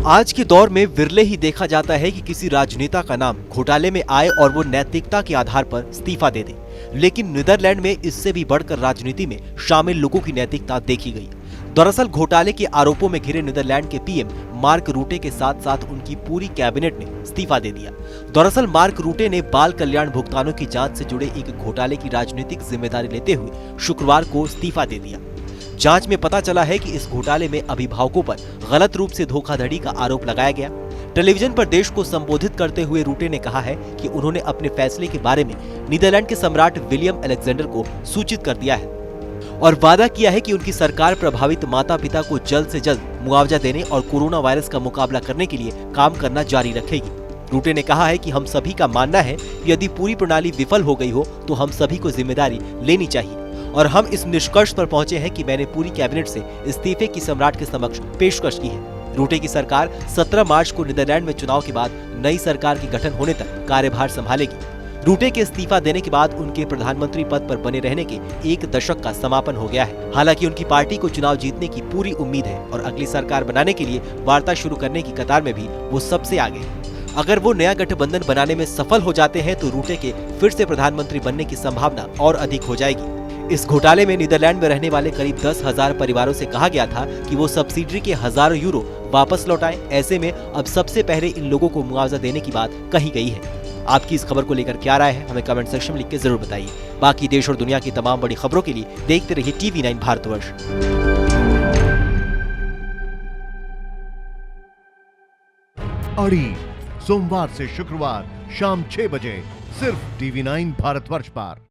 आज के दौर में विरले ही देखा जाता है कि किसी राजनेता का नाम घोटाले में आए और वो नैतिकता के आधार पर इस्तीफा दे दे। लेकिन नीदरलैंड में इससे भी बढ़कर राजनीति में शामिल लोगों की नैतिकता देखी गई। दरअसल घोटाले के आरोपों में घिरे नीदरलैंड के पीएम मार्क रूटे के साथ साथ उनकी पूरी कैबिनेट ने इस्तीफा दे दिया। दरअसल मार्क रूटे ने बाल कल्याण भुगतानों की जांच से जुड़े एक घोटाले की राजनीतिक जिम्मेदारी लेते हुए शुक्रवार को इस्तीफा दे दिया। जांच में पता चला है कि इस घोटाले में अभिभावकों पर गलत रूप से धोखाधड़ी का आरोप लगाया गया। टेलीविजन पर देश को संबोधित करते हुए रूटे ने कहा है कि उन्होंने अपने फैसले के बारे में नीदरलैंड के सम्राट विलियम अलेक्जेंडर को सूचित कर दिया है और वादा किया है कि उनकी सरकार प्रभावित माता पिता को जल्द से जल्द मुआवजा देने और कोरोना वायरस का मुकाबला करने के लिए काम करना जारी रखेगी। रूटे ने कहा है कि हम सभी का मानना है कि यदि पूरी प्रणाली विफल हो गई हो तो हम सभी को जिम्मेदारी लेनी चाहिए और हम इस निष्कर्ष पर पहुंचे हैं कि मैंने पूरी कैबिनेट से इस्तीफे की सम्राट के समक्ष पेशकश की है। रूटे की सरकार 17 मार्च को नीदरलैंड में चुनाव के बाद नई सरकार के गठन होने तक कार्यभार संभालेगी। रूटे के इस्तीफा देने के बाद उनके प्रधानमंत्री पद पर बने रहने के 1 दशक का समापन हो गया है। हालांकि उनकी पार्टी को चुनाव जीतने की पूरी उम्मीद है और अगली सरकार बनाने के लिए वार्ता शुरू करने की कतार में भी वो सबसे आगे है। अगर वो नया गठबंधन बनाने में सफल हो जाते हैं तो रूटे के फिर से प्रधानमंत्री बनने की संभावना और अधिक हो जाएगी। इस घोटाले में नीदरलैंड में रहने वाले करीब 10,000 परिवारों से कहा गया था कि वो सब्सिडी के हजारों यूरो वापस लौटाएं। ऐसे में अब सबसे पहले इन लोगों को मुआवजा देने की बात कही गई है। आपकी इस खबर को लेकर क्या राय है, हमें कमेंट सेक्शन में लिख के जरूर बताइए। बाकी देश और दुनिया की तमाम बड़ी खबरों के लिए देखते रहिए TV9 भारतवर्ष। अड़ी सोमवार से शुक्रवार शाम 6 बजे सिर्फ TV9 भारतवर्ष पर।